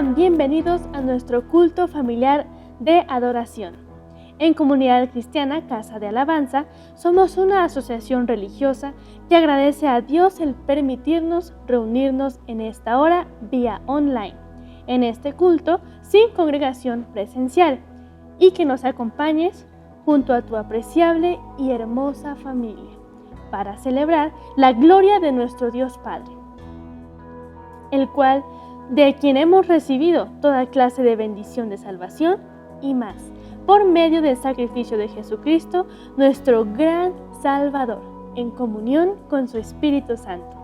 Sean bienvenidos a nuestro culto familiar de adoración. En Comunidad Cristiana Casa de Alabanza somos una asociación religiosa que agradece a Dios el permitirnos reunirnos en esta hora vía online, en este culto sin congregación presencial, y que nos acompañes junto a tu apreciable y hermosa familia para celebrar la gloria de nuestro Dios Padre, el cual de quien hemos recibido toda clase de bendición de salvación y más, por medio del sacrificio de Jesucristo, nuestro gran Salvador, en comunión con su Espíritu Santo.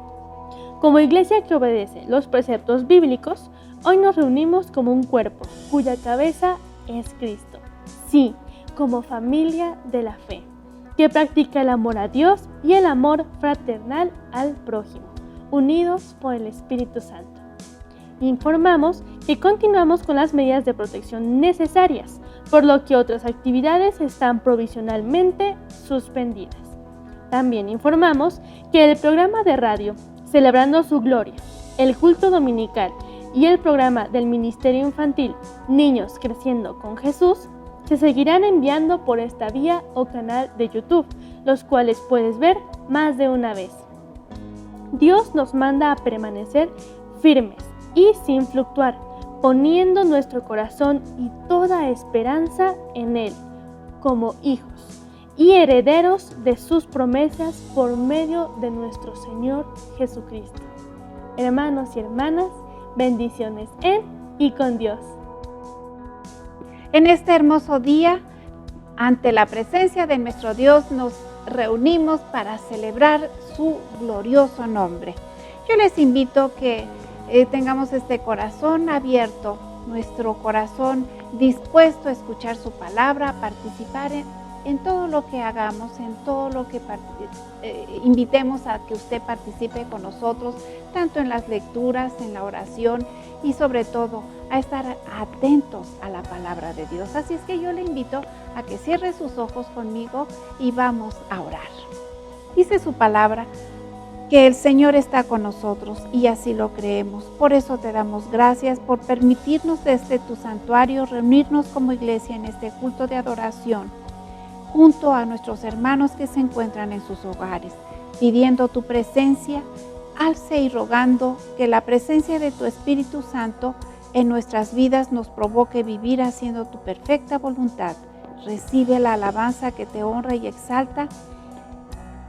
Como iglesia que obedece los preceptos bíblicos, hoy nos reunimos como un cuerpo, cuya cabeza es Cristo. Sí, como familia de la fe, que practica el amor a Dios y el amor fraternal al prójimo, unidos por el Espíritu Santo. Informamos que continuamos con las medidas de protección necesarias, por lo que otras actividades están provisionalmente suspendidas. También informamos que el programa de radio Celebrando su Gloria, el culto dominical y el programa del Ministerio Infantil Niños Creciendo con Jesús se seguirán enviando por esta vía o canal de YouTube, los cuales puedes ver más de una vez. Dios nos manda a permanecer firmes y sin fluctuar, poniendo nuestro corazón y toda esperanza en Él, como hijos y herederos de sus promesas por medio de nuestro Señor Jesucristo. Hermanos y hermanas, bendiciones en y con Dios. En este hermoso día, ante la presencia de nuestro Dios, nos reunimos para celebrar su glorioso nombre. Yo les invito que tengamos este corazón abierto, nuestro corazón dispuesto a escuchar su palabra, a participar en todo lo que hagamos, en todo lo que invitemos a que usted participe con nosotros, tanto en las lecturas, en la oración y sobre todo a estar atentos a la palabra de Dios. Así es que yo le invito a que cierre sus ojos conmigo y vamos a orar. Dice su palabra que el Señor está con nosotros y así lo creemos. Por eso te damos gracias por permitirnos desde tu santuario reunirnos como iglesia en este culto de adoración, junto a nuestros hermanos que se encuentran en sus hogares, pidiendo tu presencia, alce y rogando que la presencia de tu Espíritu Santo en nuestras vidas nos provoque vivir haciendo tu perfecta voluntad. Recibe la alabanza que te honra y exalta.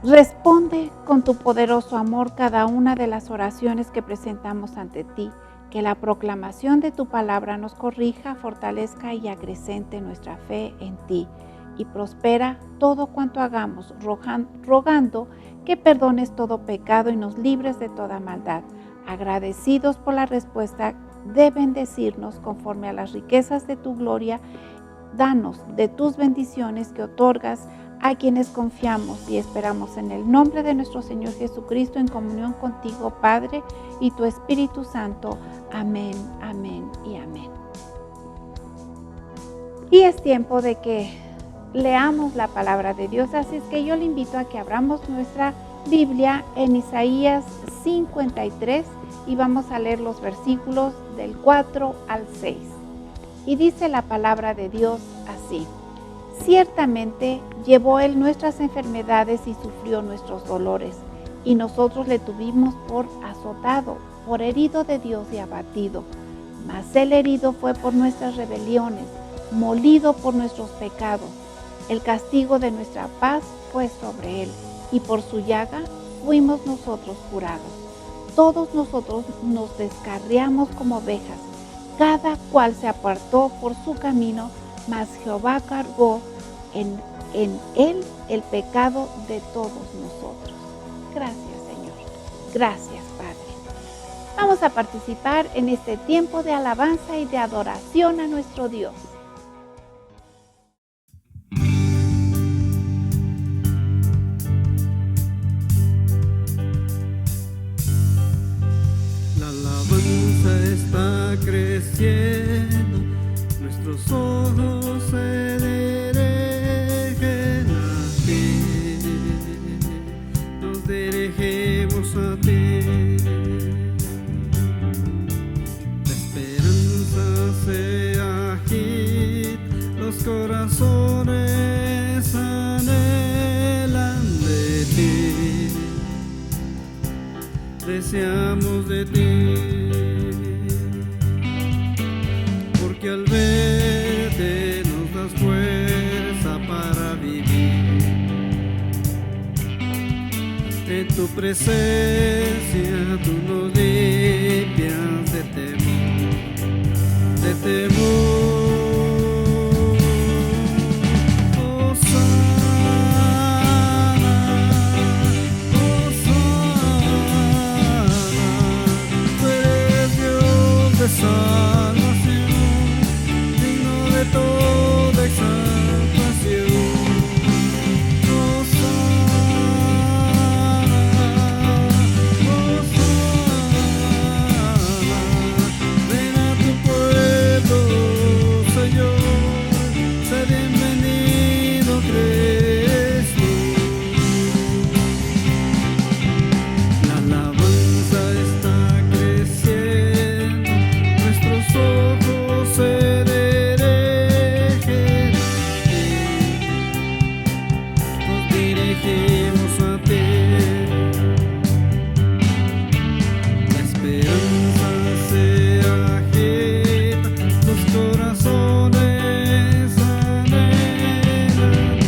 Responde con tu poderoso amor cada una de las oraciones que presentamos ante ti. Que la proclamación de tu palabra nos corrija, fortalezca y acrecente nuestra fe en ti. Y prospera todo cuanto hagamos, rogando que perdones todo pecado y nos libres de toda maldad. Agradecidos por la respuesta de bendecirnos conforme a las riquezas de tu gloria, danos de tus bendiciones que otorgas a quienes confiamos y esperamos en el nombre de nuestro Señor Jesucristo, en comunión contigo, Padre, y tu Espíritu Santo. Amén, amén y amén. Y es tiempo de que leamos la palabra de Dios, así es que yo le invito a que abramos nuestra Biblia en Isaías 53 y vamos a leer los versículos del 4 al 6. Y dice la palabra de Dios así: ciertamente llevó Él nuestras enfermedades y sufrió nuestros dolores, y nosotros le tuvimos por azotado, por herido de Dios y abatido. Mas Él herido fue por nuestras rebeliones, molido por nuestros pecados. El castigo de nuestra paz fue sobre Él, y por su llaga fuimos nosotros curados. Todos nosotros nos descarriamos como ovejas, cada cual se apartó por su camino, mas Jehová cargó en Él el pecado de todos nosotros. Gracias, Señor. Gracias, Padre. Vamos a participar en este tiempo de alabanza y de adoración a nuestro Dios. La alabanza está creciendo, nuestros ojos se dirigen a ti, nos dirigimos a ti. La esperanza corazones anhelan de ti, deseamos de ti, porque al verte nos das fuerza para vivir. En tu presencia tú nos limpias de temor, de temor. Salvación, digno de toda exaltación. Ven a tu pueblo, Señor, sé bienvenido, Cristo. La alabanza está creciendo, nuestros ojos se dirigen a ti, nos dirigimos a ti. La esperanza se agita, los corazones anhelan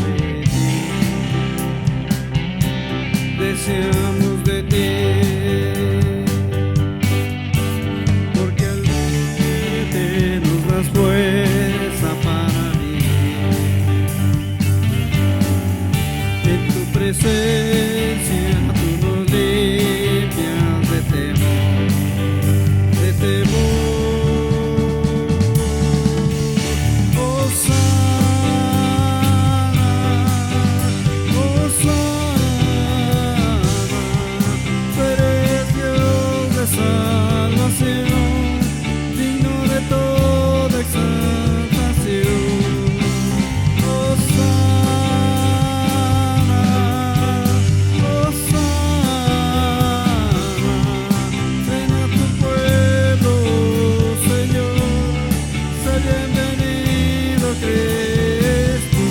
de ti, deseamos de ti. Fuerza para vivir. En tu presencia tú nos limpias de temor, de temor. Hosana, Hosana, tú eres Dios de salvación, digno de toda exaltación. Hosana, Hosana, ven a tu pueblo, Señor, sé bienvenido, Cristo.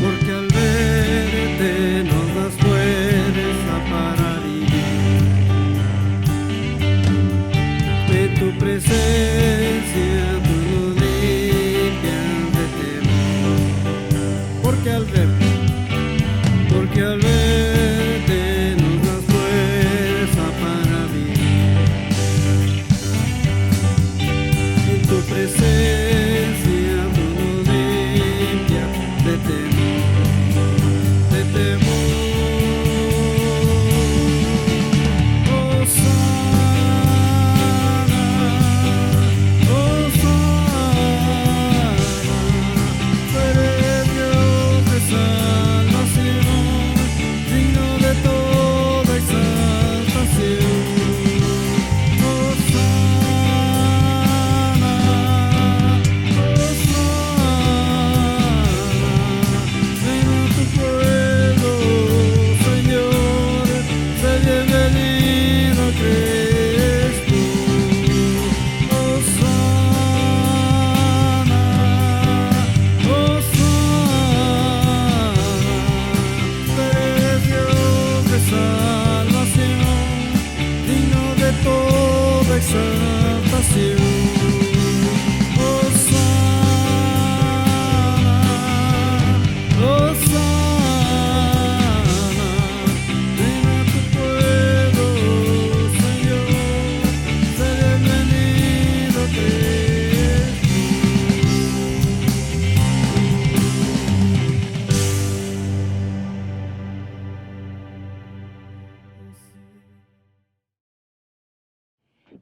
Porque al verte nos das fuerza para vivir. En tu presencia tú nos limpias de temor. Porque al verte nos das fuerza para vivir. En tu presencia tú nos limpias de temor, de temor. Hosana, Hosana, tú eres Dios de salvación,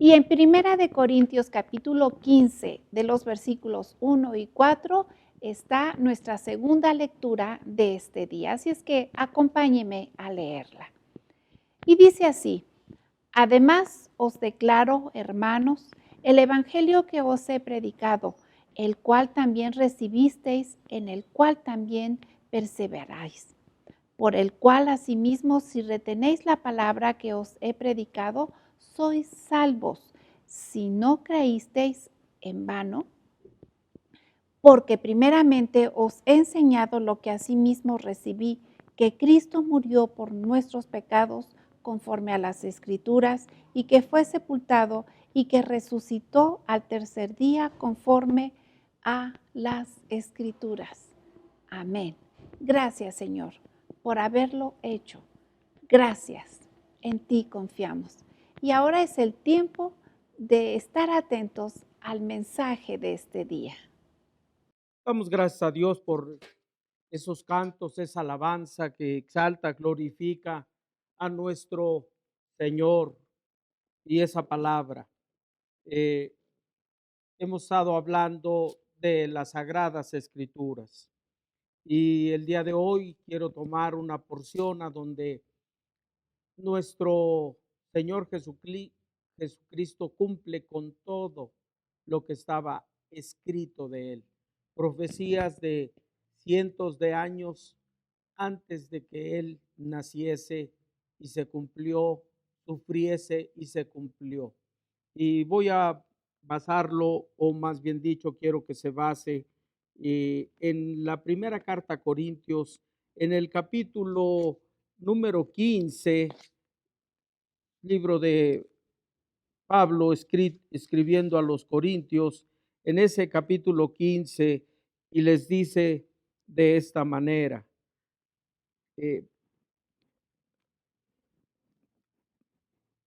Y en Primera de Corintios capítulo 15, de los versículos 1 y 4, está nuestra segunda lectura de este día. Así es que acompáñeme a leerla. Y dice así: además os declaro, hermanos, el evangelio que os he predicado, el cual también recibisteis, en el cual también perseveráis, por el cual asimismo, si retenéis la palabra que os he predicado, sois salvos, si no creísteis en vano. Porque primeramente os he enseñado lo que asimismo recibí, que Cristo murió por nuestros pecados conforme a las Escrituras, y que fue sepultado y que resucitó al tercer día conforme a las Escrituras. Amén. Gracias, Señor, por haberlo hecho. Gracias. En ti confiamos. Y ahora es el tiempo de estar atentos al mensaje de este día. Damos gracias a Dios por esos cantos, esa alabanza que exalta, glorifica a nuestro Señor y esa palabra. Hemos estado hablando de las Sagradas Escrituras y el día de hoy quiero tomar una porción a donde nuestro Señor Jesucristo cumple con todo lo que estaba escrito de Él. Profecías de cientos de años antes de que Él naciese y se cumplió, sufriese y se cumplió. Y voy a basarlo, o más bien dicho, quiero que se base en la primera carta a Corintios, en el capítulo número 15, libro de Pablo escribiendo a los Corintios, en ese capítulo 15, y les dice de esta manera.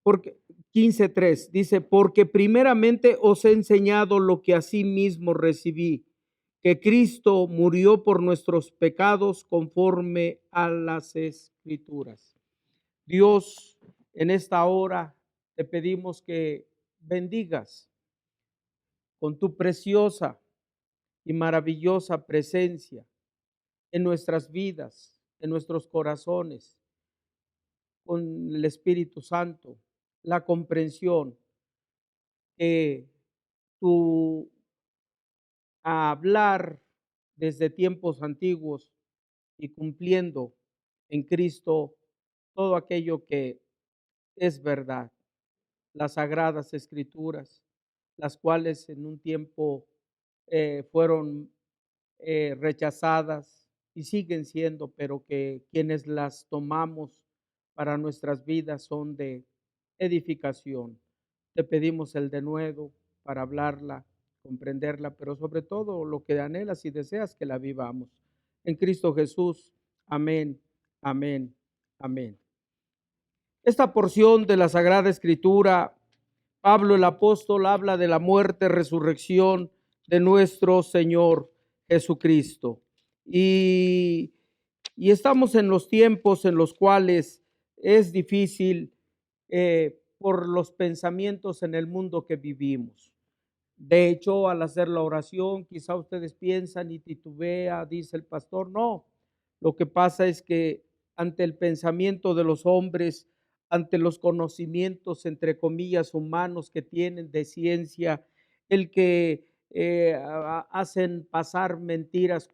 Porque 15:3 dice, porque primeramente os he enseñado lo que asimismo recibí, que Cristo murió por nuestros pecados conforme a las Escrituras. Dios, en esta hora te pedimos que bendigas con tu preciosa y maravillosa presencia en nuestras vidas, en nuestros corazones, con el Espíritu Santo, la comprensión que tu hablar desde tiempos antiguos y cumpliendo en Cristo todo aquello que es verdad, las sagradas escrituras, las cuales en un tiempo fueron rechazadas y siguen siendo, pero que quienes las tomamos para nuestras vidas son de edificación. Te pedimos el denuedo para hablarla, comprenderla, pero sobre todo lo que anhelas y deseas que la vivamos. En Cristo Jesús. Amén, amén, amén. Esta porción de la Sagrada Escritura, Pablo el apóstol habla de la muerte, resurrección de nuestro Señor Jesucristo. Y estamos en los tiempos en los cuales es difícil por los pensamientos en el mundo que vivimos. De hecho, al hacer la oración, quizá ustedes piensan y titubea, dice el pastor, no. Lo que pasa es que ante el pensamiento de los hombres, ante los conocimientos, entre comillas, humanos que tienen de ciencia, el que hacen pasar mentiras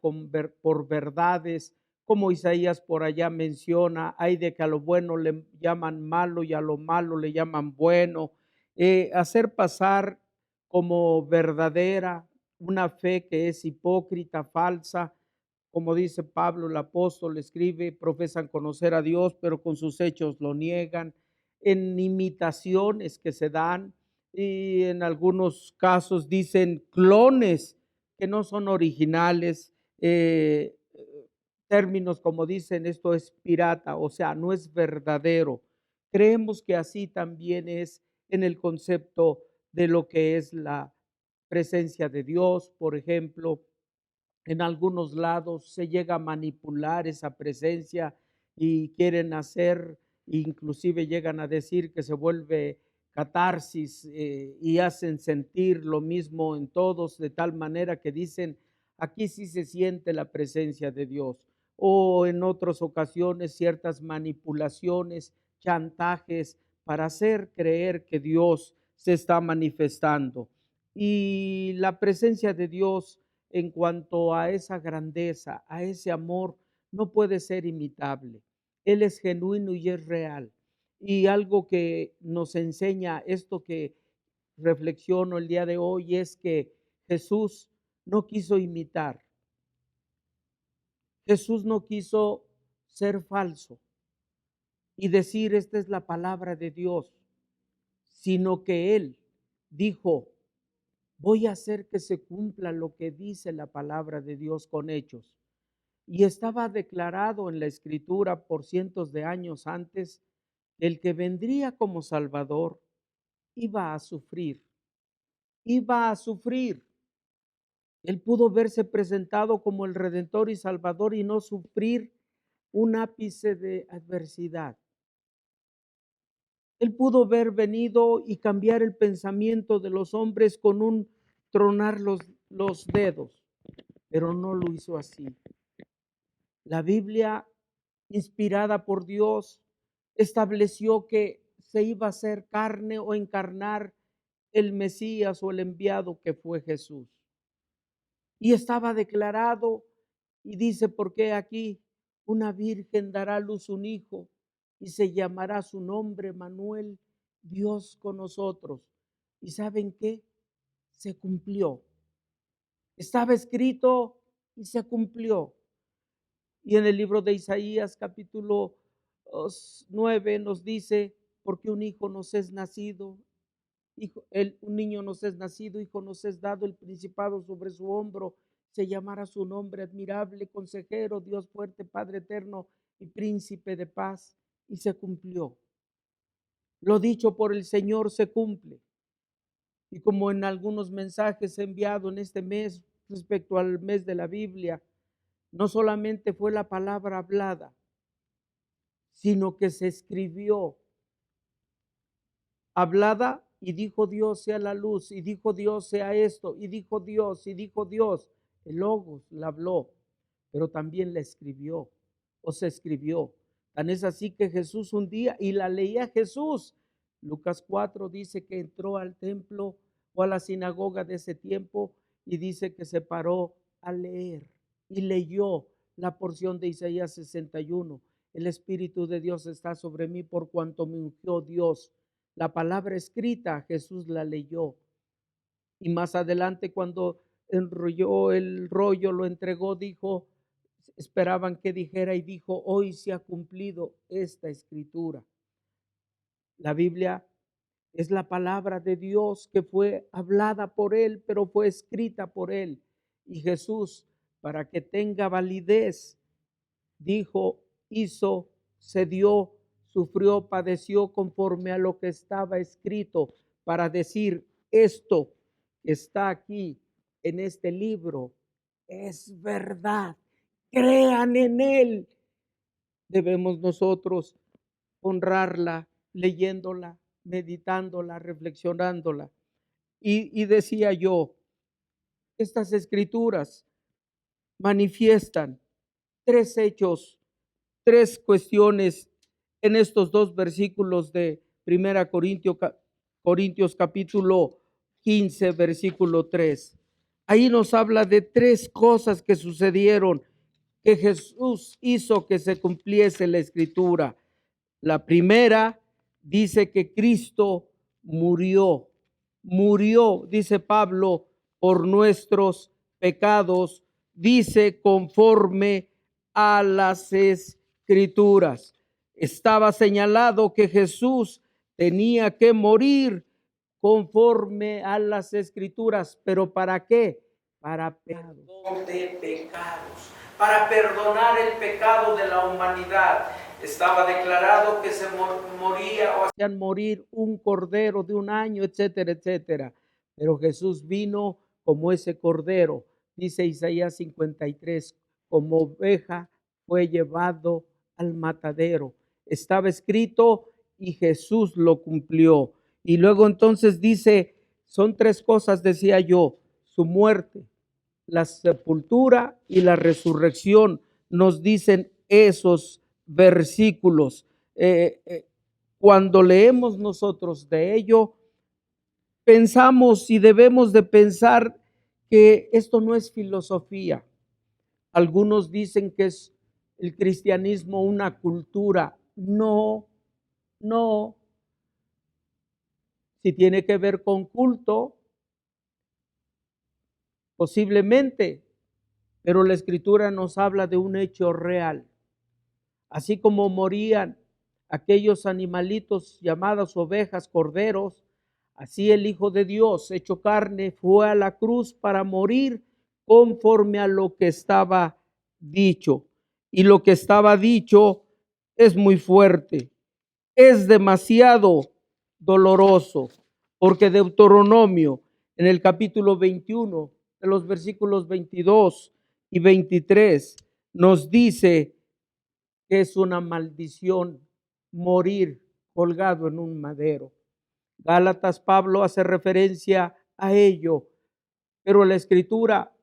por verdades, como Isaías por allá menciona, hay de que a lo bueno le llaman malo y a lo malo le llaman bueno, hacer pasar como verdadera una fe que es hipócrita, falsa, como dice Pablo el apóstol, escribe, profesan conocer a Dios, pero con sus hechos lo niegan, en imitaciones que se dan y en algunos casos dicen clones que no son originales, términos como dicen, esto es pirata, o sea, no es verdadero. Creemos que así también es en el concepto de lo que es la presencia de Dios, por ejemplo. En algunos lados se llega a manipular esa presencia y quieren hacer, inclusive llegan a decir que se vuelve catarsis y hacen sentir lo mismo en todos, de tal manera que dicen, aquí sí se siente la presencia de Dios. O en otras ocasiones ciertas manipulaciones, chantajes para hacer creer que Dios se está manifestando. Y la presencia de Dios en cuanto a esa grandeza, a ese amor, no puede ser imitable. Él es genuino y es real. Y algo que nos enseña esto que reflexiono el día de hoy es que Jesús no quiso imitar. Jesús no quiso ser falso y decir esta es la palabra de Dios, sino que Él dijo, voy a hacer que se cumpla lo que dice la palabra de Dios con hechos. Y estaba declarado en la Escritura por cientos de años antes el que vendría como Salvador iba a sufrir, iba a sufrir. Él pudo verse presentado como el Redentor y Salvador y no sufrir un ápice de adversidad. Él pudo haber venido y cambiar el pensamiento de los hombres con un tronar los dedos, pero no lo hizo así. La Biblia, inspirada por Dios, estableció que se iba a hacer carne o encarnar el Mesías o el enviado que fue Jesús. Y estaba declarado, y dice, porque aquí una virgen dará a luz un hijo y se llamará su nombre Manuel, Dios con nosotros. ¿Y saben qué? Se cumplió. Estaba escrito y se cumplió. Y en el libro de Isaías capítulo 9 nos dice, porque un hijo nos es nacido, un niño nos es nacido, hijo nos es dado, el principado sobre su hombro, se llamará su nombre admirable, consejero, Dios fuerte, Padre eterno y príncipe de paz. Y se cumplió. Lo dicho por el Señor se cumple. Y como en algunos mensajes he enviado en este mes respecto al mes de la Biblia, no solamente fue la palabra hablada, sino que se escribió. Hablada y dijo Dios sea la luz, y dijo Dios sea esto, y dijo Dios, y dijo Dios. El Logos la habló, pero también la escribió, o se escribió. Tan es así que Jesús un día, y la leía Jesús, Lucas 4 dice que entró al templo o a la sinagoga de ese tiempo, y dice que se paró a leer, y leyó la porción de Isaías 61. El Espíritu de Dios está sobre mí por cuanto me ungió Dios. La palabra escrita, Jesús la leyó. Y más adelante, cuando enrolló el rollo, lo entregó, dijo, esperaban que dijera y dijo, hoy se ha cumplido esta escritura. La Biblia es la palabra de Dios que fue hablada por Él, pero fue escrita por Él. Y Jesús, para que tenga validez, dijo, hizo, se dio, sufrió, padeció conforme a lo que estaba escrito, para decir esto que está aquí en este libro es verdad. Crean en Él. Debemos nosotros honrarla, leyéndola, meditándola, reflexionándola. Y decía yo, estas escrituras manifiestan tres hechos, tres cuestiones en estos dos versículos de 1 Corintios capítulo 15, versículo 3. Ahí nos habla de tres cosas que sucedieron, que Jesús hizo que se cumpliese la escritura. La primera dice que Cristo murió, dice Pablo, por nuestros pecados, dice conforme a las escrituras. Estaba señalado que Jesús tenía que morir conforme a las escrituras, pero ¿para qué? Para perdón de pecados, para perdonar el pecado de la humanidad. Estaba declarado que se moría o hacían morir un cordero de un año, etcétera, etcétera. Pero Jesús vino como ese cordero, dice Isaías 53, como oveja fue llevado al matadero. Estaba escrito y Jesús lo cumplió. Y luego entonces dice, son tres cosas, decía yo, su muerte, la sepultura y la resurrección, nos dicen esos versículos. Cuando leemos nosotros de ello, pensamos y debemos de pensar que esto no es filosofía. Algunos dicen que es el cristianismo una cultura. No, no. Si tiene que ver con culto, posiblemente, pero la Escritura nos habla de un hecho real. Así como morían aquellos animalitos llamados ovejas, corderos, así el Hijo de Dios, hecho carne, fue a la cruz para morir conforme a lo que estaba dicho. Y lo que estaba dicho es muy fuerte, es demasiado doloroso, porque Deuteronomio en el capítulo 21, de los versículos 22 y 23, nos dice que es una maldición morir colgado en un madero. Gálatas, Pablo hace referencia a ello, pero la Escritura,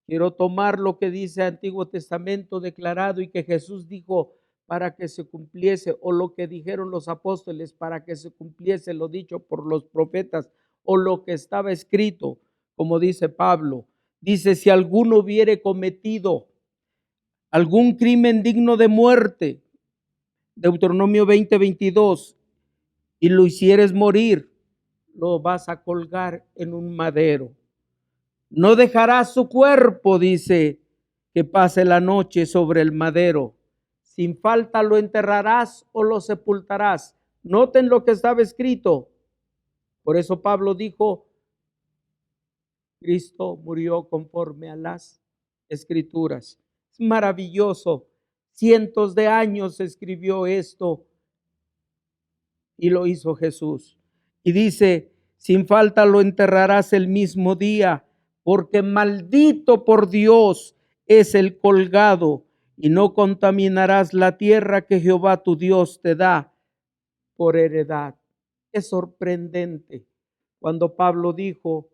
quiero tomar lo que dice Antiguo Testamento declarado y que Jesús dijo para que se cumpliese, o lo que dijeron los apóstoles para que se cumpliese lo dicho por los profetas, o lo que estaba escrito, como dice Pablo. Dice, si alguno hubiere cometido algún crimen digno de muerte, Deuteronomio 20:22, y lo hicieres morir, lo vas a colgar en un madero. No dejarás su cuerpo, dice, que pase la noche sobre el madero. Sin falta lo enterrarás o lo sepultarás. Noten lo que estaba escrito. Por eso Pablo dijo, Cristo murió conforme a las Escrituras. Es maravilloso. Cientos de años escribió esto y lo hizo Jesús. Y dice, sin falta lo enterrarás el mismo día, porque maldito por Dios es el colgado, y no contaminarás la tierra que Jehová tu Dios te da por heredad. Es sorprendente cuando Pablo dijo,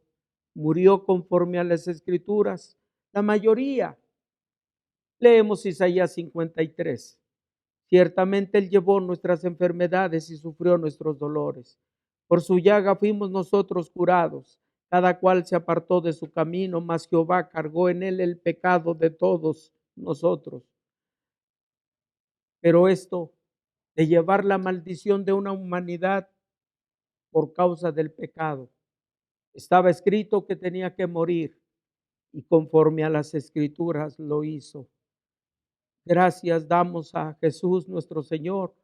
murió conforme a las Escrituras. La mayoría, leemos Isaías 53. Ciertamente Él llevó nuestras enfermedades y sufrió nuestros dolores. Por su llaga fuimos nosotros curados. Cada cual se apartó de su camino, mas Jehová cargó en él el pecado de todos nosotros. Pero esto de llevar la maldición de una humanidad por causa del pecado, estaba escrito que tenía que morir y conforme a las Escrituras lo hizo. Gracias damos a Jesús nuestro Señor,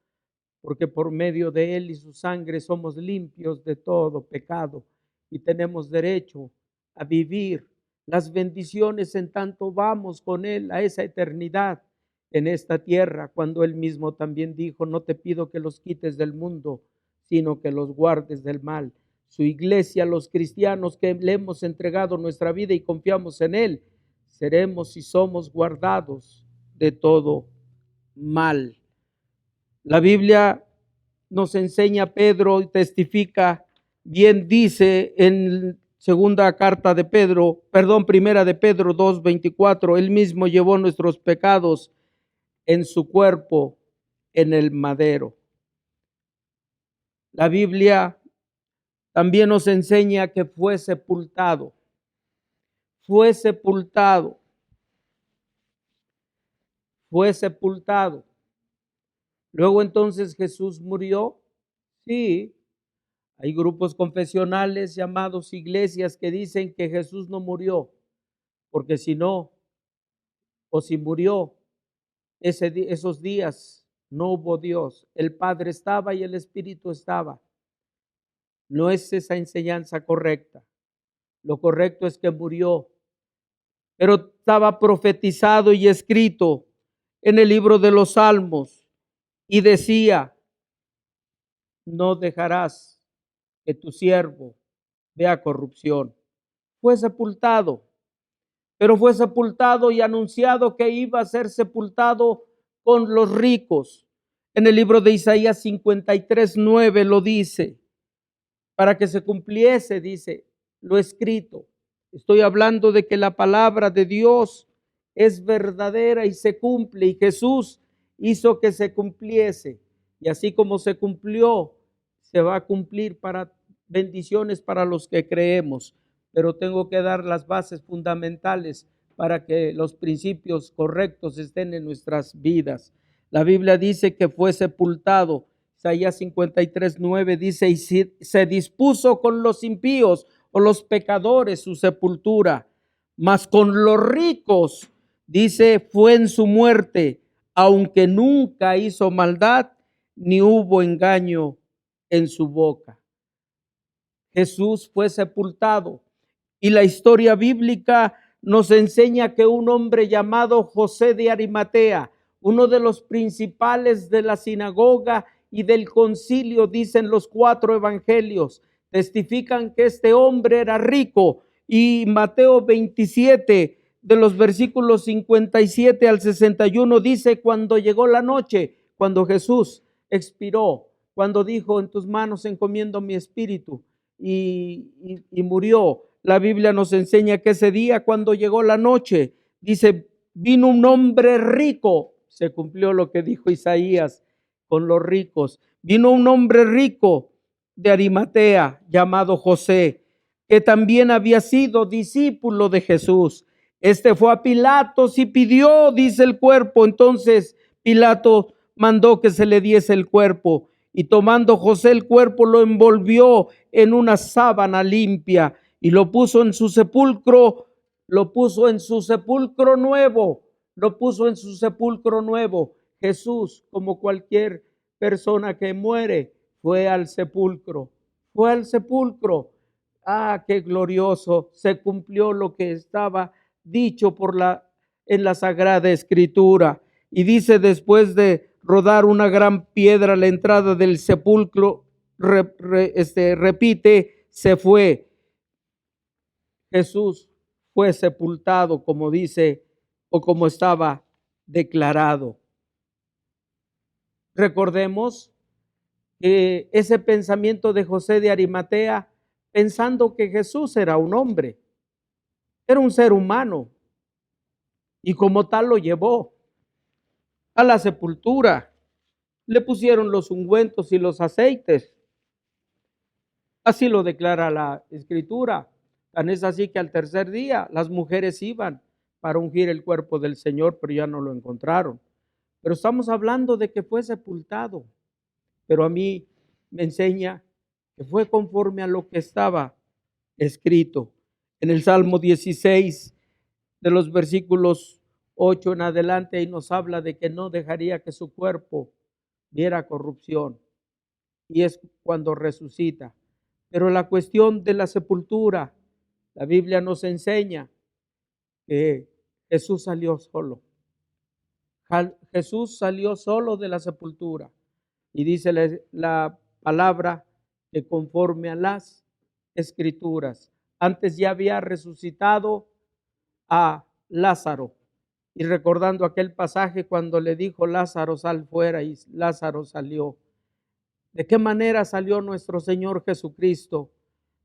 porque por medio de Él y su sangre somos limpios de todo pecado y tenemos derecho a vivir las bendiciones en tanto vamos con Él a esa eternidad en esta tierra, cuando Él mismo también dijo, no te pido que los quites del mundo, sino que los guardes del mal. Su iglesia, los cristianos que le hemos entregado nuestra vida y confiamos en Él, seremos y somos guardados de todo mal. La Biblia nos enseña, Pedro y testifica, bien dice en segunda carta de Pedro, primera de Pedro 2:24, Él mismo llevó nuestros pecados en su cuerpo en el madero. La Biblia también nos enseña que fue sepultado. Fue sepultado. Fue sepultado. Luego entonces Jesús murió. Sí, hay grupos confesionales llamados iglesias que dicen que Jesús no murió, porque si no, o si murió, esos días no hubo Dios. El Padre estaba y el Espíritu estaba. No es esa enseñanza correcta. Lo correcto es que murió, pero estaba profetizado y escrito en el libro de los Salmos y decía, no dejarás que tu siervo vea corrupción. Fue sepultado, pero fue sepultado y anunciado que iba a ser sepultado con los ricos. En el libro de Isaías 53:9 lo dice, para que se cumpliese, dice, lo escrito. Estoy hablando de que la palabra de Dios es verdadera y se cumple, y Jesús hizo que se cumpliese. Y así como se cumplió, se va a cumplir para bendiciones para los que creemos. Pero tengo que dar las bases fundamentales para que los principios correctos estén en nuestras vidas. La Biblia dice que fue sepultado. Isaías 53:9 dice, y se dispuso con los impíos o los pecadores su sepultura, mas con los ricos, dice, fue en su muerte, aunque nunca hizo maldad, ni hubo engaño en su boca. Jesús fue sepultado, y la historia bíblica nos enseña que un hombre llamado José de Arimatea, uno de los principales de la sinagoga y del concilio, dicen los 4 evangelios, testifican que este hombre era rico, y Mateo 27 de los versículos 57 al 61 dice, cuando llegó la noche, cuando Jesús expiró, cuando dijo, en tus manos encomiendo mi espíritu, y murió. La Biblia nos enseña que ese día, cuando llegó la noche, dice, vino un hombre rico, se cumplió lo que dijo Isaías con los ricos, vino un hombre rico de Arimatea llamado José, que también había sido discípulo de Jesús. Este fue a Pilatos y pidió, dice, el cuerpo. Entonces Pilato mandó que se le diese el cuerpo, y tomando José el cuerpo, lo envolvió en una sábana limpia y lo puso en su sepulcro, nuevo. Jesús, como cualquier persona que muere, fue al sepulcro. Ah, qué glorioso, se cumplió lo que estaba dicho en la Sagrada Escritura. Y dice, después de rodar una gran piedra a la entrada del sepulcro, repite, se fue. Jesús fue sepultado, como dice, o como estaba declarado. Recordemos que ese pensamiento de José de Arimatea, pensando que Jesús era un hombre, era un ser humano, y como tal lo llevó a la sepultura. Le pusieron los ungüentos y los aceites. Así lo declara la Escritura. Tan es así que al tercer día las mujeres iban para ungir el cuerpo del Señor, pero ya no lo encontraron. Pero estamos hablando de que fue sepultado. Pero a mí me enseña que fue conforme a lo que estaba escrito. En el Salmo 16, de los versículos 8 en adelante, y nos habla de que no dejaría que su cuerpo viera corrupción. Y es cuando resucita. Pero la cuestión de la sepultura, la Biblia nos enseña que Jesús salió solo. Jesús salió solo de la sepultura. Y dice la palabra que conforme a las Escrituras, antes ya había resucitado a Lázaro. Y recordando aquel pasaje cuando le dijo, Lázaro, sal fuera, y Lázaro salió. ¿De qué manera salió nuestro Señor Jesucristo?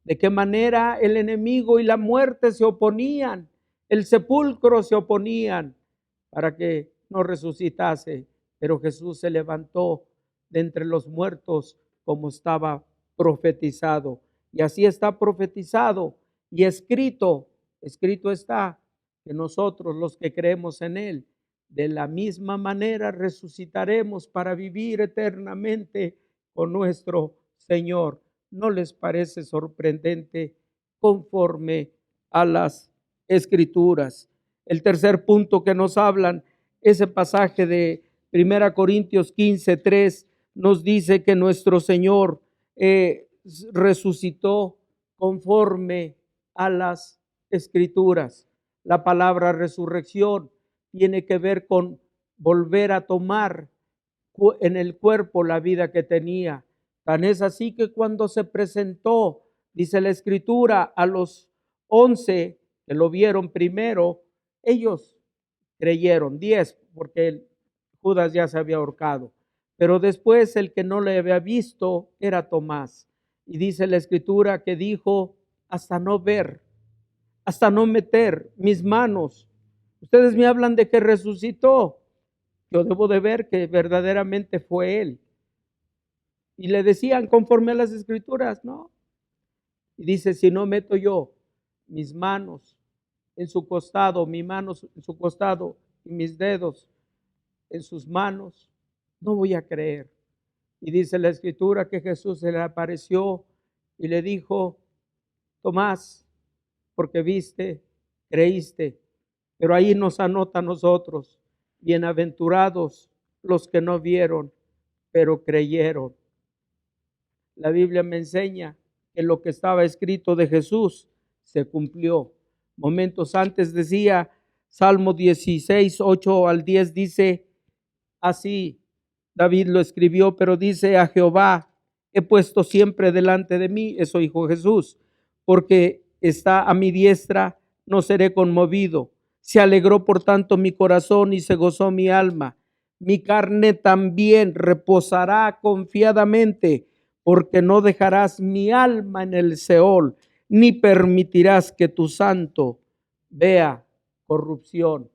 ¿De qué manera el enemigo y la muerte se oponían? El sepulcro se oponían para que no resucitase. Pero Jesús se levantó de entre los muertos como estaba profetizado. Y así está profetizado y escrito está que nosotros los que creemos en Él, de la misma manera resucitaremos para vivir eternamente con nuestro Señor. ¿No les parece sorprendente conforme a las Escrituras? El tercer punto que nos hablan, ese pasaje de 1 Corintios 15:3, nos dice que nuestro Señor resucitó conforme a las Escrituras. La palabra resurrección tiene que ver con volver a tomar en el cuerpo la vida que tenía. Tan es así que cuando se presentó, dice la Escritura, a los 11 que lo vieron primero, ellos creyeron, 10, porque Judas ya se había ahorcado. Pero después el que no le había visto era Tomás. Y dice la Escritura que dijo, hasta no ver, hasta no meter mis manos. Ustedes me hablan de que resucitó. Yo debo de ver que verdaderamente fue Él. Y le decían conforme a las Escrituras, no. Y dice, si no meto yo mis manos en su costado, mis manos en su costado y mis dedos en sus manos, no voy a creer. Y dice la Escritura que Jesús se le apareció y le dijo, Tomás, porque viste, creíste. Pero ahí nos anota a nosotros, bienaventurados los que no vieron, pero creyeron. La Biblia me enseña que lo que estaba escrito de Jesús se cumplió. Momentos antes decía, Salmo 16, 8 al 10 dice, así David lo escribió, pero dice, a Jehová he puesto siempre delante de mí, eso dijo Jesús, porque está a mi diestra, no seré conmovido. Se alegró por tanto mi corazón y se gozó mi alma. Mi carne también reposará confiadamente, porque no dejarás mi alma en el Seol, ni permitirás que tu santo vea corrupción.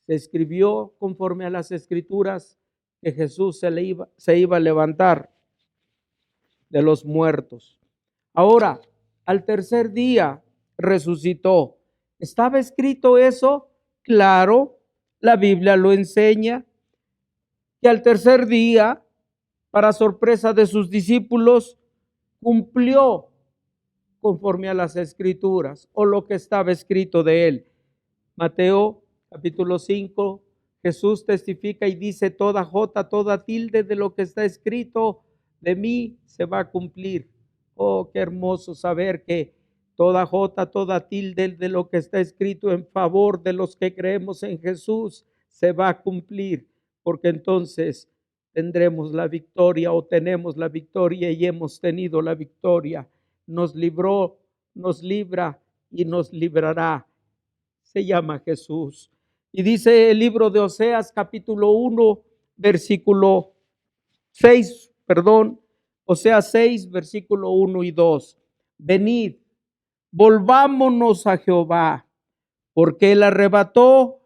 Se escribió conforme a las Escrituras que Jesús se iba a levantar de los muertos. Ahora, al tercer día resucitó. ¿Estaba escrito eso? Claro, la Biblia lo enseña, que al tercer día, para sorpresa de sus discípulos, cumplió conforme a las Escrituras o lo que estaba escrito de él. Mateo capítulo 5, Jesús testifica y dice, toda jota, toda tilde de lo que está escrito de mí se va a cumplir. Oh, qué hermoso saber que toda jota, toda tilde de lo que está escrito en favor de los que creemos en Jesús se va a cumplir, porque entonces tendremos la victoria o tenemos la victoria y hemos tenido la victoria. Nos libró, nos libra y nos librará. Se llama Jesús. Y dice el libro de Oseas capítulo 1, versículo 6, Oseas 6, versículo 1 y 2. Venid, volvámonos a Jehová, porque Él arrebató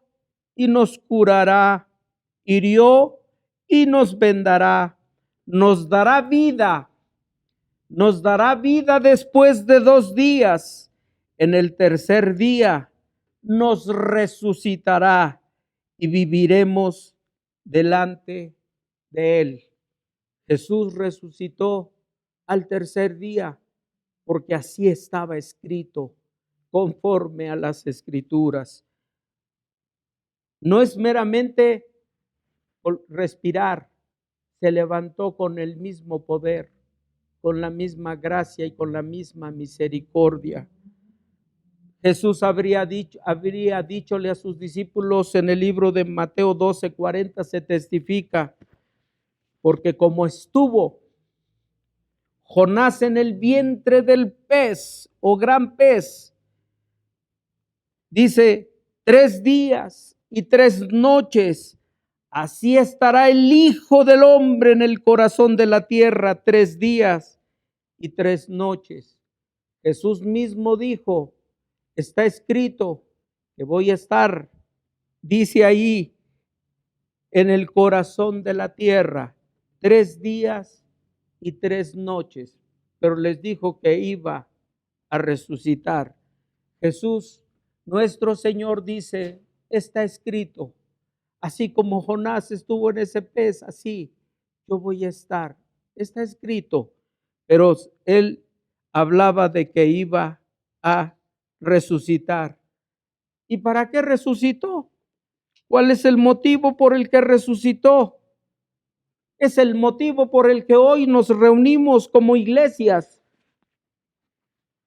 y nos curará, hirió y nos vendará, nos dará vida después de 2 días. En el tercer día nos resucitará y viviremos delante de Él. Jesús resucitó al tercer día porque así estaba escrito conforme a las Escrituras. No es meramente respirar, se levantó con el mismo poder, con la misma gracia y con la misma misericordia. Jesús habría dichole a sus discípulos en el libro de Mateo 12:40, se testifica, porque como estuvo Jonás en el vientre del pez o gran pez, dice 3 días y 3 noches, así estará el Hijo del Hombre en el corazón de la tierra 3 días y 3 noches. Jesús mismo dijo, está escrito que voy a estar, dice ahí, en el corazón de la tierra 3 días y 3 noches, pero les dijo que iba a resucitar. Jesús, nuestro Señor, dice, está escrito, así como Jonás estuvo en ese pez, así yo voy a estar, está escrito, pero Él hablaba de que iba a resucitar. ¿Y para qué resucitó? ¿Cuál es el motivo por el que resucitó? Es el motivo por el que hoy nos reunimos como iglesias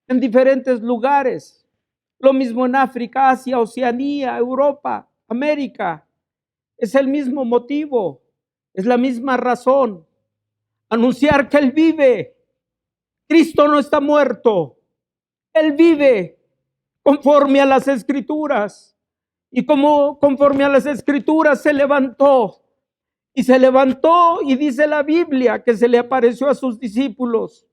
en diferentes lugares. Lo mismo en África, Asia, Oceanía, Europa, América. Es el mismo motivo, es la misma razón. Anunciar que Él vive. Cristo no está muerto. Él vive conforme a las Escrituras. Y como conforme a las Escrituras se levantó. Y se levantó y dice la Biblia que se le apareció a sus discípulos.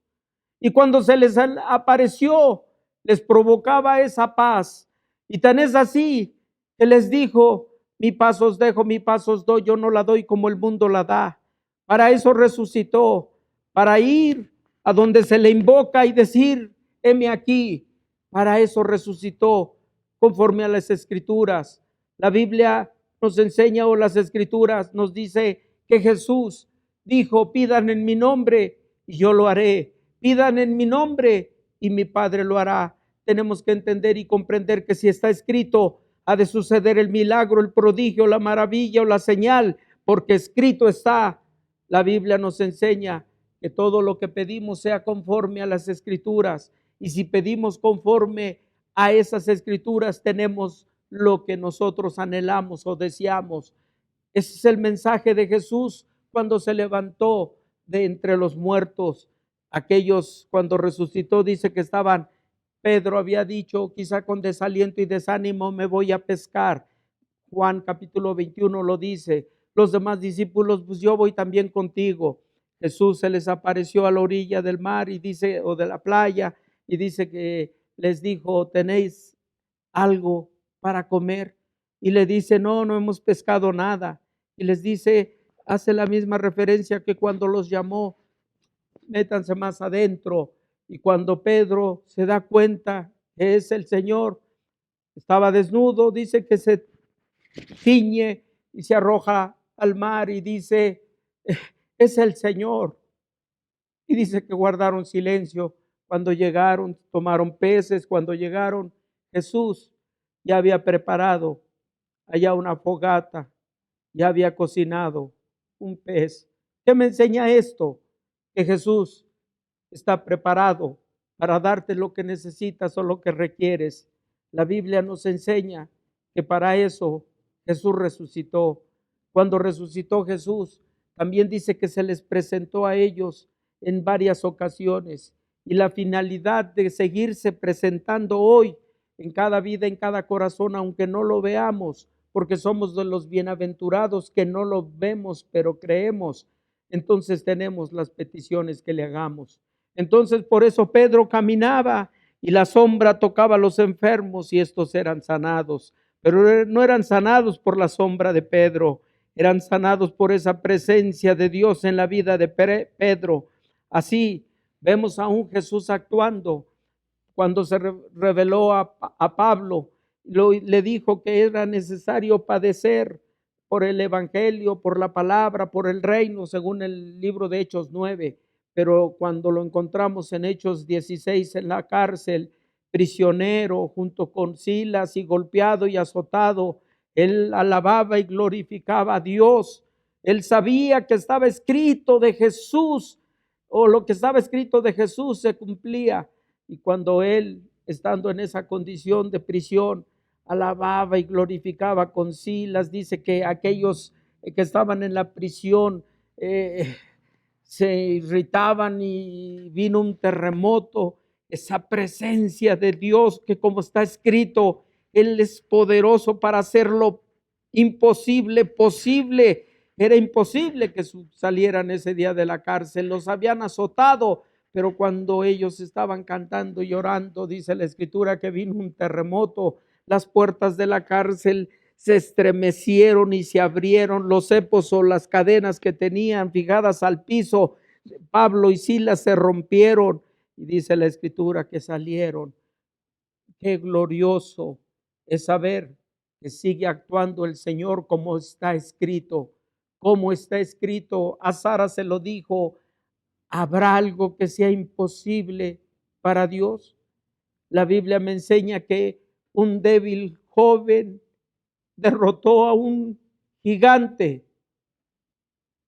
Y cuando se les apareció, les provocaba esa paz. Y tan es así que les dijo: mi paz os dejo, mi paz os doy, yo no la doy como el mundo la da. Para eso resucitó, para ir a donde se le invoca y decir: heme aquí. Para eso resucitó, conforme a las Escrituras. La Biblia nos enseña, o las Escrituras nos dice, que Jesús dijo: pidan en mi nombre y yo lo haré. Pidan en mi nombre y mi Padre lo hará. Tenemos que entender y comprender que si está escrito, ha de suceder el milagro, el prodigio, la maravilla o la señal, porque escrito está. La Biblia nos enseña que todo lo que pedimos sea conforme a las Escrituras. Y si pedimos conforme a esas Escrituras, tenemos lo que nosotros anhelamos o deseamos. Ese es el mensaje de Jesús cuando se levantó de entre los muertos. Aquellos, cuando resucitó, dice que estaban, Pedro había dicho, quizá con desaliento y desánimo: me voy a pescar. Juan capítulo 21 lo dice. Los demás discípulos: pues yo voy también contigo. Jesús se les apareció a la orilla del mar y dice, o de la playa, y dice que les dijo: ¿tenéis algo para comer? Y le dice: no, no hemos pescado nada. Y les dice, hace la misma referencia que cuando los llamó: métanse más adentro. Y cuando Pedro se da cuenta que es el Señor, estaba desnudo, dice que se ciñe y se arroja al mar y dice: es el Señor. Y dice que guardaron silencio. Cuando llegaron, tomaron peces. Cuando llegaron, Jesús ya había preparado allá una fogata, ya había cocinado un pez. ¿Qué me enseña esto? Que Jesús está preparado para darte lo que necesitas o lo que requieres. La Biblia nos enseña que para eso Jesús resucitó. Cuando resucitó Jesús, también dice que se les presentó a ellos en varias ocasiones. Y la finalidad de seguirse presentando hoy en cada vida, en cada corazón, aunque no lo veamos, porque somos de los bienaventurados que no lo vemos, pero creemos, entonces tenemos las peticiones que le hagamos. Entonces por eso Pedro caminaba y la sombra tocaba a los enfermos y estos eran sanados. Pero no eran sanados por la sombra de Pedro, eran sanados por esa presencia de Dios en la vida de Pedro. Así vemos a un Jesús actuando. Cuando se reveló a Pablo, le dijo que era necesario padecer por el evangelio, por la palabra, por el reino, según el libro de Hechos 9. Pero cuando lo encontramos en Hechos 16 en la cárcel, prisionero junto con Silas y golpeado y azotado, él alababa y glorificaba a Dios. Él sabía que estaba escrito de Jesús, o lo que estaba escrito de Jesús se cumplía. Y cuando él, estando en esa condición de prisión, alababa y glorificaba con Silas, dice que aquellos que estaban en la prisión se irritaban y vino un terremoto. Esa presencia de Dios que, como está escrito, Él es poderoso para hacer lo imposible posible. Era imposible que salieran ese día de la cárcel. Los habían azotado, pero cuando ellos estaban cantando y llorando, dice la Escritura que vino un terremoto. Las puertas de la cárcel se estremecieron y se abrieron. Los cepos o las cadenas que tenían fijadas al piso, Pablo y Silas, se rompieron. Y dice la Escritura que salieron. Qué glorioso es saber que sigue actuando el Señor como está escrito. Como está escrito, a Sara se lo dijo: ¿habrá algo que sea imposible para Dios? La Biblia me enseña que un débil joven derrotó a un gigante,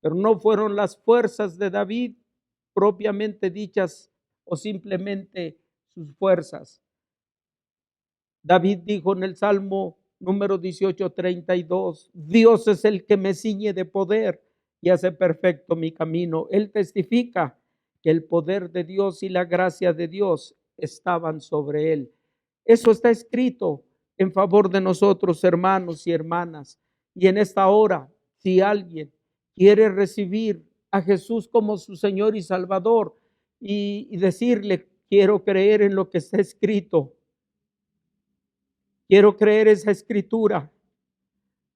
pero no fueron las fuerzas de David propiamente dichas o simplemente sus fuerzas. David dijo en el Salmo número 18:32, Dios es el que me ciñe de poder y hace perfecto mi camino. Él testifica que el poder de Dios y la gracia de Dios estaban sobre él. Eso está escrito en favor de nosotros, hermanos y hermanas. Y en esta hora, si alguien quiere recibir a Jesús como su Señor y Salvador, y decirle, quiero creer en lo que está escrito. Quiero creer esa escritura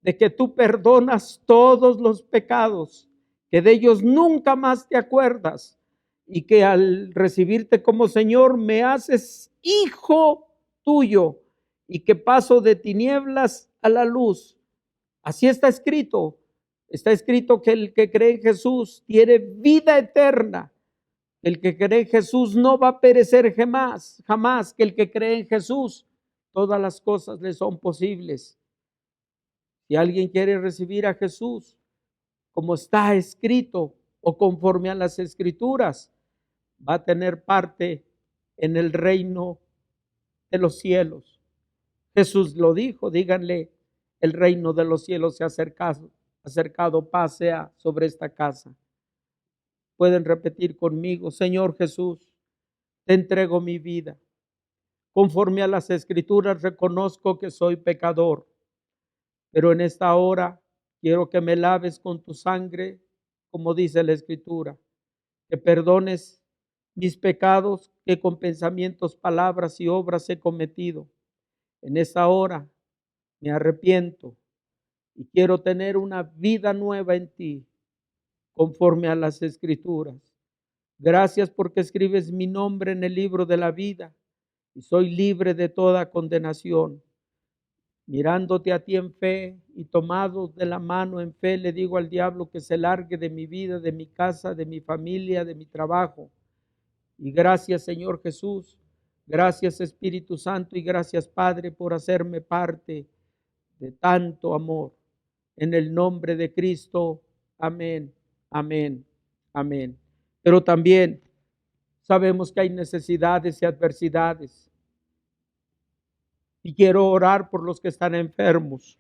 de que tú perdonas todos los pecados, que de ellos nunca más te acuerdas y que al recibirte como Señor me haces hijo tuyo y que paso de tinieblas a la luz. Así está escrito. Está escrito que el que cree en Jesús tiene vida eterna. El que cree en Jesús no va a perecer jamás, jamás. Que el que cree en Jesús, todas las cosas le son posibles. Si alguien quiere recibir a Jesús, como está escrito o conforme a las Escrituras, va a tener parte en el reino de los cielos. Jesús lo dijo, díganle, el reino de los cielos se ha acercado, paz sea sobre esta casa. Pueden repetir conmigo, Señor Jesús, te entrego mi vida. Conforme a las Escrituras reconozco que soy pecador, pero en esta hora quiero que me laves con tu sangre, como dice la Escritura, que perdones mis pecados que con pensamientos, palabras y obras he cometido. En esta hora me arrepiento y quiero tener una vida nueva en ti, conforme a las Escrituras. Gracias porque escribes mi nombre en el libro de la vida y soy libre de toda condenación. Mirándote a ti en fe y tomado de la mano en fe, le digo al diablo que se largue de mi vida, de mi casa, de mi familia, de mi trabajo. Y gracias, Señor Jesús, gracias Espíritu Santo y gracias Padre por hacerme parte de tanto amor. En el nombre de Cristo, amén, amén, amén. Pero también sabemos que hay necesidades y adversidades. Y quiero orar por los que están enfermos.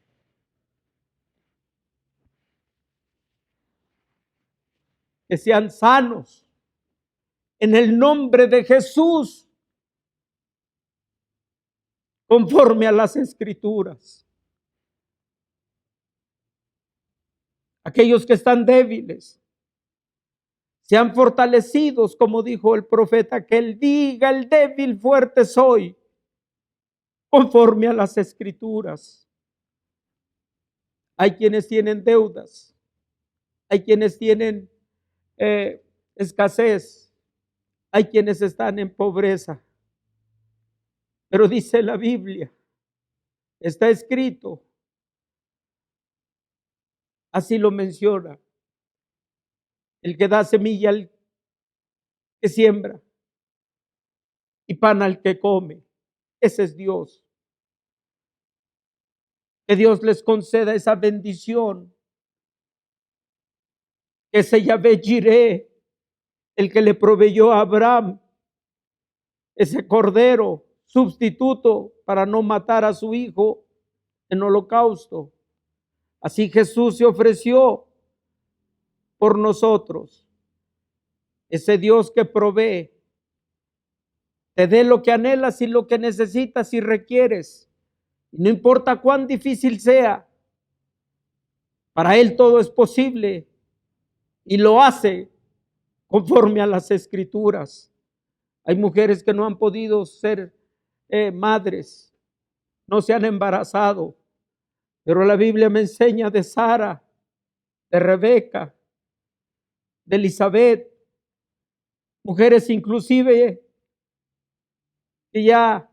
Que sean sanos en el nombre de Jesús, conforme a las Escrituras. Aquellos que están débiles, sean fortalecidos, como dijo el profeta, que él diga, el débil fuerte soy, conforme a las Escrituras. Hay quienes tienen deudas, hay quienes tienen escasez, hay quienes están en pobreza. Pero dice la Biblia, está escrito, así lo menciona, el que da semilla al que siembra y pan al que come. Ese es Dios. Que Dios les conceda esa bendición. Que ese Yahvé Jireh, el que le proveyó a Abraham ese cordero sustituto para no matar a su hijo en holocausto. Así Jesús se ofreció por nosotros. Ese Dios que provee, te dé lo que anhelas y lo que necesitas y requieres. Y no importa cuán difícil sea, para Él todo es posible y lo hace conforme a las Escrituras. Hay mujeres que no han podido ser madres, no se han embarazado, pero la Biblia me enseña de Sara, de Rebeca, de Elizabeth, mujeres inclusive que ya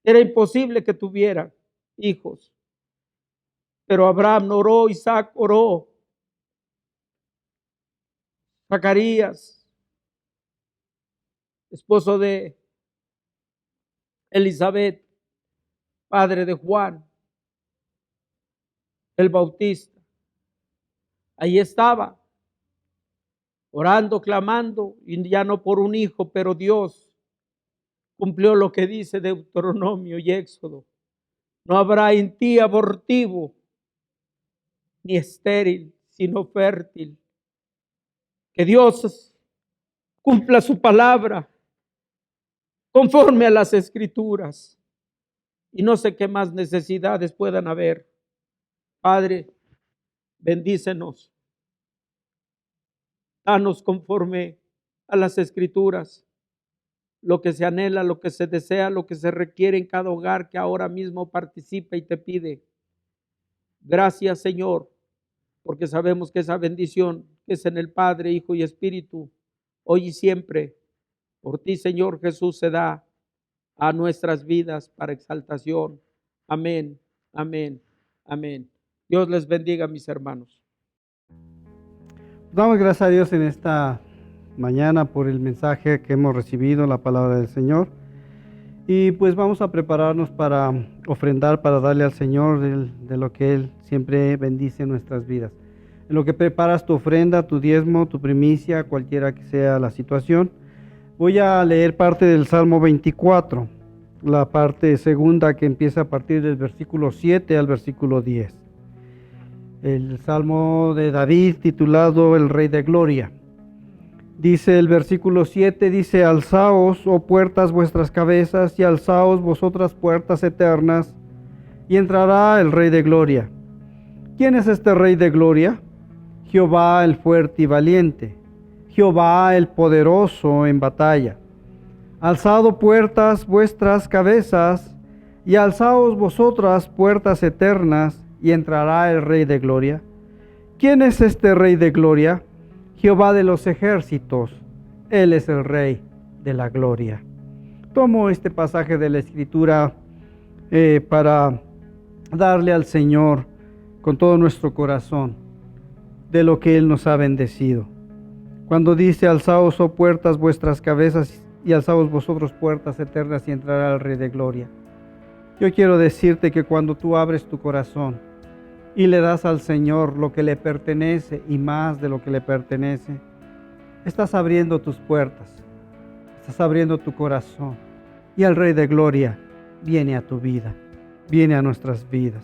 era imposible que tuvieran hijos. Pero Abraham oró, Isaac oró, Zacarías, esposo de Elizabeth, padre de Juan el Bautista. Ahí estaba, orando, clamando, y ya no por un hijo, pero Dios cumplió lo que dice Deuteronomio y Éxodo. No habrá en ti abortivo, ni estéril, sino fértil. Que Dios cumpla su palabra conforme a las Escrituras. Y no sé qué más necesidades puedan haber. Padre, bendícenos. Danos conforme a las Escrituras, lo que se anhela, lo que se desea, lo que se requiere en cada hogar que ahora mismo participa y te pide. Gracias, Señor, porque sabemos que esa bendición que es en el Padre, Hijo y Espíritu, hoy y siempre, por ti, Señor Jesús, se da a nuestras vidas para exaltación. Amén, amén, amén. Dios les bendiga, mis hermanos. Damos gracias a Dios en esta mañana por el mensaje que hemos recibido, la palabra del Señor. Y pues vamos a prepararnos para ofrendar, para darle al Señor de lo que Él siempre bendice en nuestras vidas. En lo que preparas tu ofrenda, tu diezmo, tu primicia, cualquiera que sea la situación, voy a leer parte del Salmo 24, la parte segunda que empieza a partir del versículo 7 al versículo 10. El Salmo de David titulado El Rey de Gloria. Dice el versículo 7, dice: alzaos, oh puertas, vuestras cabezas, y alzaos vosotras puertas eternas, y entrará el Rey de Gloria. ¿Quién es este Rey de Gloria? Jehová el fuerte y valiente, Jehová el poderoso en batalla. Alzad puertas vuestras cabezas, y alzaos vosotras puertas eternas, y entrará el Rey de Gloria. ¿Quién es este Rey de Gloria? Jehová de los ejércitos, Él es el Rey de la Gloria. Tomo este pasaje de la Escritura para darle al Señor con todo nuestro corazón de lo que Él nos ha bendecido. Cuando dice: alzaos, oh puertas, vuestras cabezas, y alzaos vosotros puertas eternas, y entrará el Rey de Gloria. Yo quiero decirte que cuando tú abres tu corazón y le das al Señor lo que le pertenece y más de lo que le pertenece, estás abriendo tus puertas, estás abriendo tu corazón, y el Rey de Gloria viene a tu vida, viene a nuestras vidas.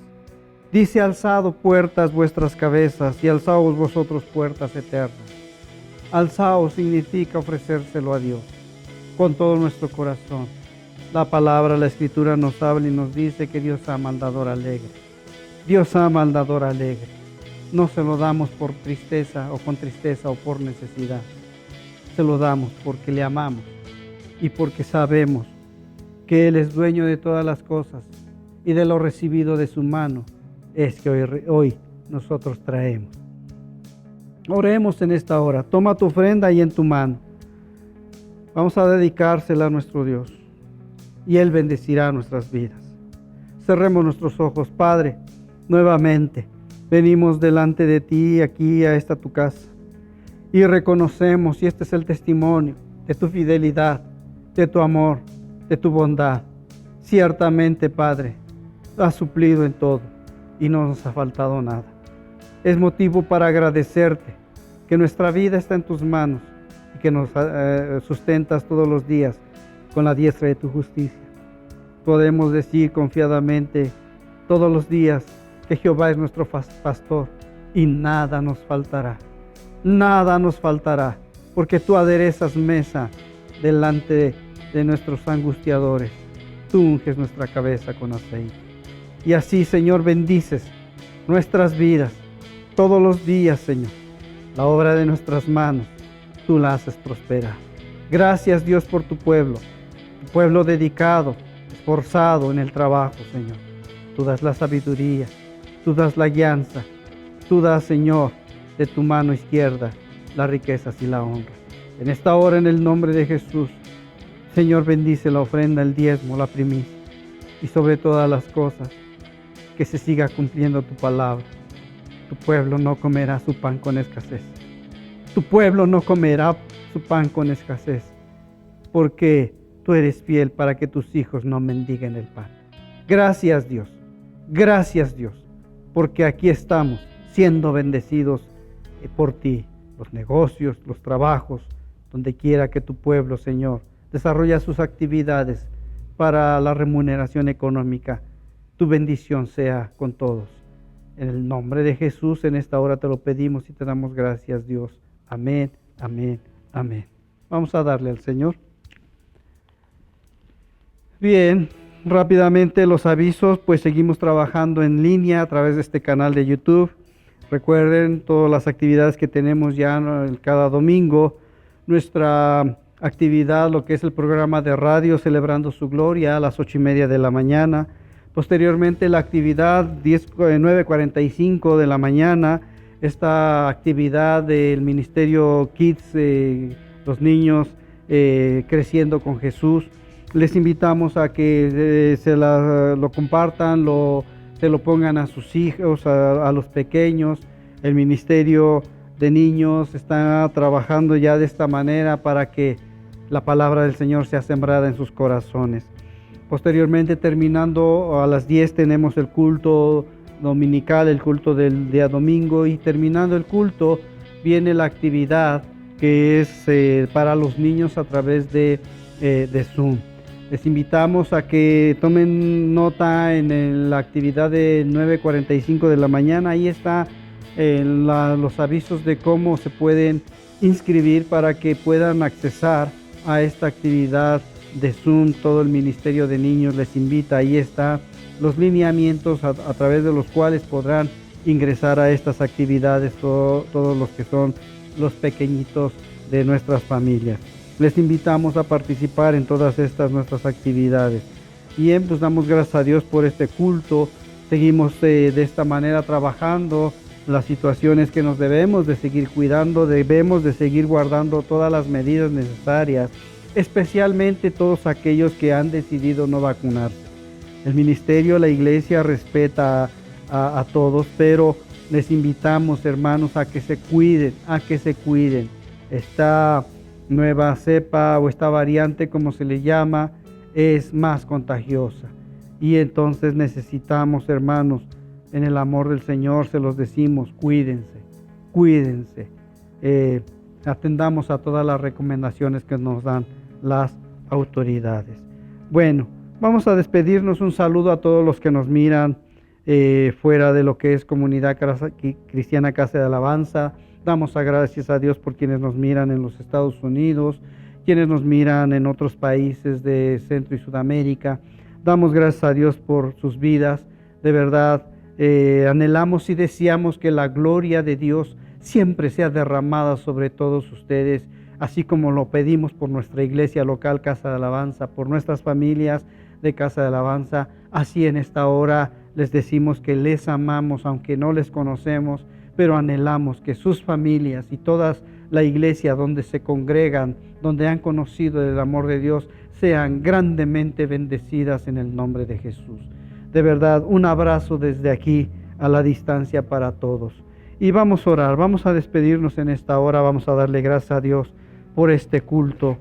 Dice: alzad puertas vuestras cabezas, y alzaos vosotros puertas eternas. Alzaos significa ofrecérselo a Dios con todo nuestro corazón. La palabra, la Escritura nos habla y nos dice que Dios ama al dador alegre. Dios ama al dador alegre. No se lo damos por tristeza o con tristeza o por necesidad. Se lo damos porque le amamos y porque sabemos que Él es dueño de todas las cosas, y de lo recibido de su mano es que hoy nosotros traemos. Oremos en esta hora. Toma tu ofrenda ahí en tu mano. Vamos a dedicársela a nuestro Dios, y Él bendecirá nuestras vidas. Cerremos nuestros ojos. Padre, nuevamente venimos delante de ti, aquí a esta tu casa, y reconocemos, y este es el testimonio de tu fidelidad, de tu amor, de tu bondad. Ciertamente, Padre, has suplido en todo y no nos ha faltado nada. Es motivo para agradecerte que nuestra vida está en tus manos y que nos sustentas todos los días con la diestra de tu justicia. Podemos decir confiadamente todos los días que Jehová es nuestro pastor y nada nos faltará. Nada nos faltará, porque tú aderezas mesa delante de nuestros angustiadores. Tú unges nuestra cabeza con aceite. Y así, Señor, bendices nuestras vidas todos los días, Señor. La obra de nuestras manos, tú la haces prosperar. Gracias, Dios, por tu pueblo dedicado, esforzado en el trabajo, Señor. Tú das la sabiduría, tú das la guianza, tú das, Señor, de tu mano izquierda las riquezas y la honra. En esta hora, en el nombre de Jesús, Señor, bendice la ofrenda, el diezmo, la primicia, y sobre todas las cosas, que se siga cumpliendo tu palabra. Tu pueblo no comerá su pan con escasez. Tu pueblo no comerá su pan con escasez, porque tú eres fiel para que tus hijos no mendiguen el pan. Gracias, Dios, porque aquí estamos siendo bendecidos por ti. Los negocios, los trabajos, donde quiera que tu pueblo, Señor, desarrolla sus actividades para la remuneración económica, tu bendición sea con todos. En el nombre de Jesús, en esta hora te lo pedimos y te damos gracias, Dios. Amén, amén, amén. Vamos a darle al Señor. Bien, rápidamente los avisos, pues seguimos trabajando en línea a través de este canal de YouTube. Recuerden todas las actividades que tenemos ya cada domingo. nuestra actividad, lo que es el programa de radio Celebrando su Gloria a las 8:30 de la mañana. Posteriormente la actividad 9:45 de la mañana, esta actividad del Ministerio Kids, los niños creciendo con Jesús. Les invitamos a que lo compartan, se lo pongan a sus hijos, a los pequeños. El Ministerio de Niños está trabajando ya de esta manera para que la palabra del Señor sea sembrada en sus corazones. Posteriormente, terminando a las 10, tenemos el culto dominical, el culto del día domingo, y terminando el culto viene la actividad que es para los niños a través de Zoom. Les invitamos a que tomen nota en la actividad de 9:45 de la mañana. Ahí está los avisos de cómo se pueden inscribir para que puedan accesar a esta actividad de Zoom. Todo el Ministerio de Niños les invita. Ahí está los lineamientos a través de los cuales podrán ingresar a estas actividades todos los que son los pequeñitos de nuestras familias. Les invitamos a participar en todas estas nuestras actividades. Bien, pues damos gracias a Dios por este culto. Seguimos de esta manera trabajando las situaciones que nos debemos de seguir cuidando, debemos de seguir guardando todas las medidas necesarias, especialmente todos aquellos que han decidido no vacunarse. El ministerio, la iglesia respeta a todos, pero les invitamos, hermanos, a que se cuiden, Esta nueva cepa o esta variante, como se le llama, es más contagiosa. Y entonces necesitamos, hermanos, en el amor del Señor se los decimos, cuídense. Atendamos a todas las recomendaciones que nos dan las autoridades. Bueno, vamos a despedirnos. Un saludo a todos los que nos miran fuera de lo que es Comunidad Cristiana Casa de Alabanza. Damos gracias a Dios por quienes nos miran en los Estados Unidos, quienes nos miran en otros países de Centro y Sudamérica. Damos gracias a Dios por sus vidas. De verdad, anhelamos y deseamos que la gloria de Dios siempre sea derramada sobre todos ustedes, así como lo pedimos por nuestra iglesia local Casa de Alabanza, por nuestras familias de Casa de Alabanza. Así en esta hora les decimos que les amamos, aunque no les conocemos, pero anhelamos que sus familias y toda la iglesia donde se congregan, donde han conocido el amor de Dios, sean grandemente bendecidas en el nombre de Jesús. De verdad, un abrazo desde aquí a la distancia para todos. Y vamos a orar, vamos a despedirnos en esta hora, vamos a darle gracias a Dios por este culto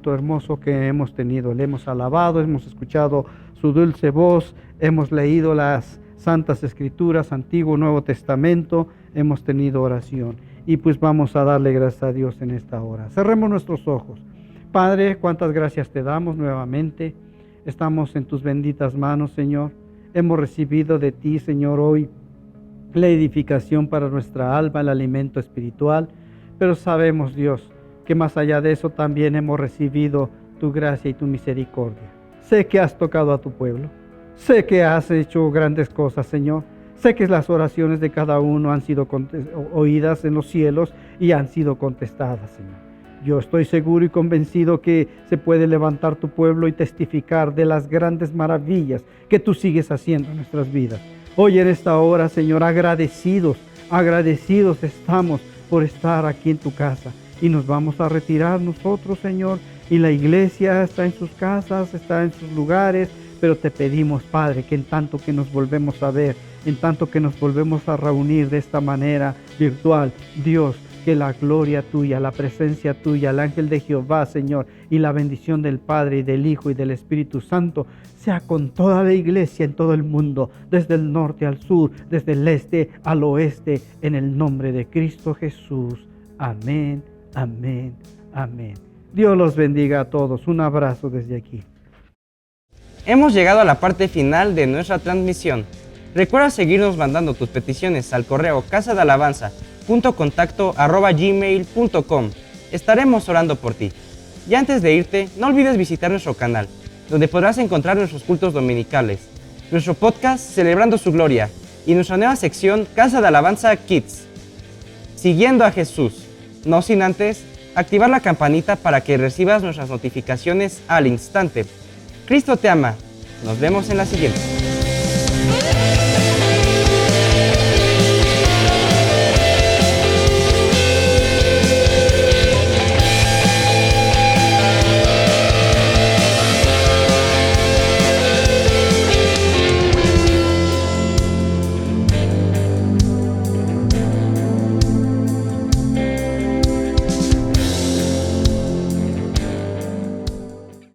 hermoso que hemos tenido. Le hemos alabado, hemos escuchado su dulce voz, hemos leído las Santas Escrituras, Antiguo, Nuevo Testamento, hemos tenido oración. Y pues vamos a darle gracias a Dios en esta hora. Cerremos nuestros ojos. Padre, cuántas gracias te damos nuevamente. Estamos en tus benditas manos, Señor. Hemos recibido de ti, Señor, hoy la edificación para nuestra alma, el alimento espiritual. Pero sabemos, Dios, que más allá de eso también hemos recibido tu gracia y tu misericordia. Sé que has tocado a tu pueblo. Sé que has hecho grandes cosas, Señor. Sé que las oraciones de cada uno han sido oídas en los cielos y han sido contestadas, Señor. Yo estoy seguro y convencido que se puede levantar tu pueblo y testificar de las grandes maravillas que tú sigues haciendo en nuestras vidas. Hoy en esta hora, Señor, agradecidos estamos por estar aquí en tu casa. Y nos vamos a retirar nosotros, Señor, y la iglesia está en sus casas, está en sus lugares, pero te pedimos, Padre, que en tanto que nos volvemos a ver, en tanto que nos volvemos a reunir de esta manera virtual, Dios, que la gloria tuya, la presencia tuya, el ángel de Jehová, Señor, y la bendición del Padre y del Hijo y del Espíritu Santo sea con toda la iglesia en todo el mundo, desde el norte al sur, desde el este al oeste, en el nombre de Cristo Jesús. Amén, amén, amén. Dios los bendiga a todos. Un abrazo desde aquí. Hemos llegado a la parte final de nuestra transmisión. Recuerda seguirnos mandando tus peticiones al correo casadealabanza.contacto@gmail.com. Estaremos orando por ti. Y antes de irte, no olvides visitar nuestro canal, donde podrás encontrar nuestros cultos dominicales, nuestro podcast Celebrando su Gloria y nuestra nueva sección Casa de Alabanza Kids. Siguiendo a Jesús, no sin antes activar la campanita para que recibas nuestras notificaciones al instante. Cristo te ama. Nos vemos en la siguiente.